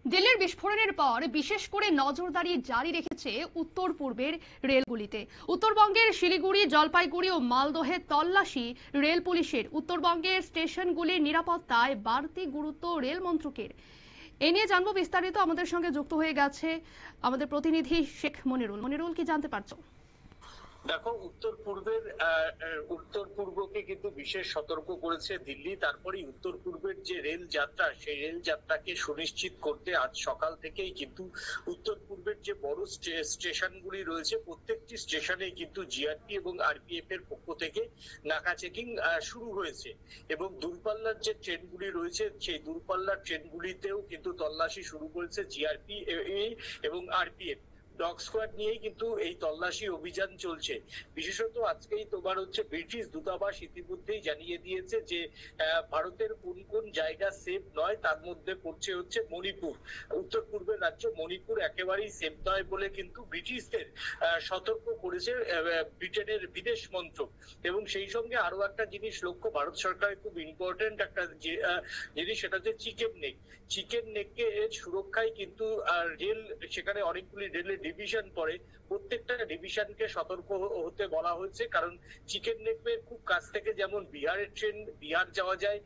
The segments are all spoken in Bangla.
দিল্লির বিস্ফোরণের পর বিশেষ করে নজরদারি জারি রেখেছে উত্তর পূর্বের রেলগুলিতে। উত্তরবঙ্গের শিলিগুড়ি, জলপাইগুড়ি ও মালদহে তল্লাশি রেল পুলিশের। উত্তরবঙ্গের স্টেশনগুলির নিরাপত্তায় বাড়তি গুরুত্ব রেল মন্ত্রকের। এ নিয়ে জানবো বিস্তারিত। আমাদের সঙ্গে যুক্ত হয়ে গেছে আমাদের প্রতিনিধি শেখ মনিরুল। মনিরুল, কি জানতে পারছো? দেখো, উত্তর পূর্বকে কিন্তু বিশেষ সতর্ক করেছে দিল্লি। তারপরেই উত্তর পূর্বের যে রেল যাত্রা, সেই রেল যাত্রাকে সুনিশ্চিত করতে আজ সকাল থেকেই কিন্তু উত্তর পূর্বের যে বড় স্টেশনগুলি রয়েছে, প্রত্যেকটি স্টেশনে কিন্তু জিআরপি এবং আরপিএফ এর পক্ষ থেকে নাকা চেকিং শুরু হয়েছে। এবং দূরপাল্লার যে ট্রেনগুলি রয়েছে, সেই দূরপাল্লার ট্রেনগুলিতেও কিন্তু তল্লাশি শুরু করেছে জিআরপি এবং আরপিএফ। ডগ স্কোয়াড নিয়েই কিন্তু এই তল্লাশি অভিযান চলছে। বিশেষত আজকেই ব্রিটিশ দূতাবাস ইতিমধ্যেই জানিয়ে দিয়েছে যে ভারতের কোন কোন জায়গা সেফ নয়, তার মধ্যে পড়ছে মণিপুর। উত্তর পূর্বের রাজ্য মণিপুর একেবারেই সেফ নয় বলে কিন্তু ব্রিটিশদের সতর্ক করেছে ব্রিটেনের বিদেশ মন্ত্রক। এবং সেই সঙ্গে আরো একটা জিনিস লক্ষ্য, ভারত সরকারের খুব ইম্পর্টেন্ট একটা জিনিস, সেটা হচ্ছে চিকেন নেককে সুরক্ষায় কিন্তু রেল, সেখানে অনেকগুলি রেলের ডিভিশন পড়ে, প্রত্যেকটা ডিভিশনকে সতর্ক হতে বলা হয়েছে। কারণ চিকেন নেকের খুব কাছ থেকে যেমন বিহার যাওয়া যায়,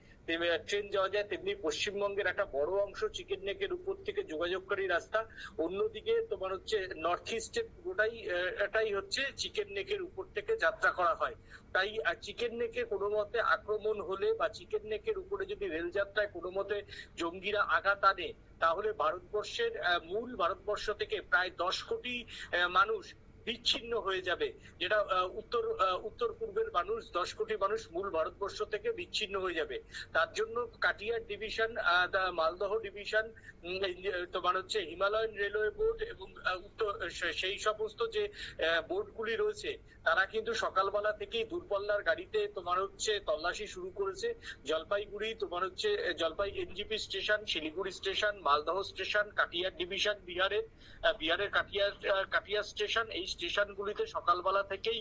তেমনি পশ্চিমবঙ্গের একটা বড় অংশ চিকেন নেকের উপর থেকে যোগাযোগকারী রাস্তা। অন্যদিকে নর্থ ইস্টের পুরোটাই এটাই চিকেন নেকের উপর থেকে যাত্রা করা হয়। তাই চিকেন নেকে কোনো মতে আক্রমণ হলে বা চিকেন নেকের উপরে যদি রেল যাত্রায় কোনো মতে জঙ্গিরা আঘাত আনে, তাহলে ভারতবর্ষ থেকে প্রায় 10 কোটি মানুষ বিচ্ছিন্ন হয়ে যাবে। যেটা উত্তর পূর্বের মানুষ, 10 কোটি মানুষ মূল ভারতবর্ষ থেকে বিচ্ছিন্ন হয়ে যাবে। তার জন্য Katihar division, Malda division, Himalayan railway board এবং সেই সমস্ত যে বোর্ডগুলি রয়েছে, তারা কিন্তু সকালবেলা থেকেই দূরপাল্লার গাড়িতে তল্লাশি শুরু করেছে। Jalpaiguri Jalpai NJP station, Siliguri station, Malda station, Katihar division বিহারের কাটিয়ার স্টেশন, এই স্টেশনগুলিতে সকালবেলা থেকেই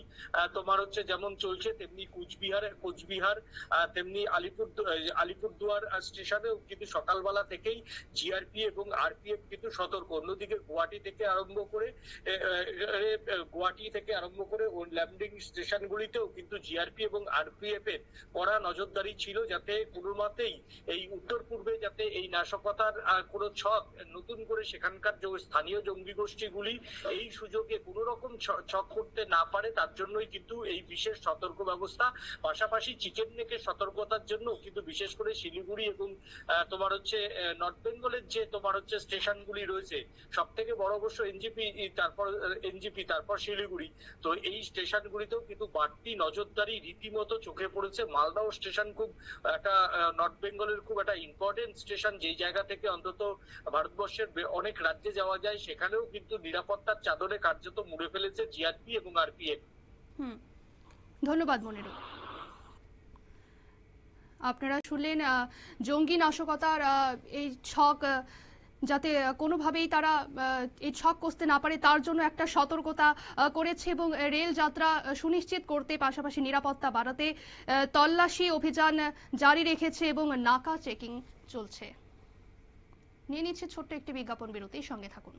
যেমন চলছে, তেমনি কোচবিহার, তেমনি আলিপুরদুয়ার স্টেশনেও কিন্তু সকালবেলা থেকেই জিআরপি এবং আরপিএফ কিন্তু সতর্ক। অন্যদিকে গুয়াহাটি থেকে আরম্ভ করে ল্যান্ডিং স্টেশনগুলিতেও কিন্তু জিআরপি এবং আরপিএফ এর কড়া নজরদারি ছিল, যাতে কোনো মতেই এই উত্তর পূর্বে যাতে এই নাশকতার কোনো ছক নতুন করে সেখানকার যে স্থানীয় জঙ্গি গোষ্ঠীগুলি এই সুযোগে কোন রকম ছক করতে না পারে, তার জন্যই কিন্তু এই বিশেষ সতর্ক ব্যবস্থা। পাশাপাশি চিকেন নেকের সতর্কতার জন্য কিন্তু বিশেষ করে শিলিগুড়ি এবং নর্থ বেঙ্গলের যে স্টেশনগুলি রয়েছে, সব থেকে বড় অবশ্য এনজিপি, তারপর শিলিগুড়ি, তো এই স্টেশনগুলিতেও কিন্তু বাড়তি নজরদারি রীতিমতো চোখে পড়েছে। মালদহ স্টেশন খুব একটা নর্থ বেঙ্গলের খুব একটা ইম্পর্টেন্ট স্টেশন, যেই জায়গা থেকে অন্তত ভারতবর্ষের অনেক রাজ্যে যাওয়া যায়, সেখানেও কিন্তু নিরাপত্তার চাদরে কার্যত মুড়ে ফেলেছে জিআরপি এবং আরপিএফ। ধন্যবাদ মনিরুল। আপনারা শুনলেন জঙ্গি নাশকতার এই ছক যাতে কোনোভাবেই তারা এই ছক কষতে না পারে, তার জন্য একটা সতর্কতা করেছে এবং রেল যাত্রা সুনিশ্চিত করতে পাশাপাশি নিরাপত্তা বাড়াতে তল্লাশি অভিযান জারি রেখেছে এবং নাকা চেকিং চলছে। নিয়ে নিচ্ছে ছোট্ট একটি বিজ্ঞাপন বিরতি, সঙ্গে থাকুন।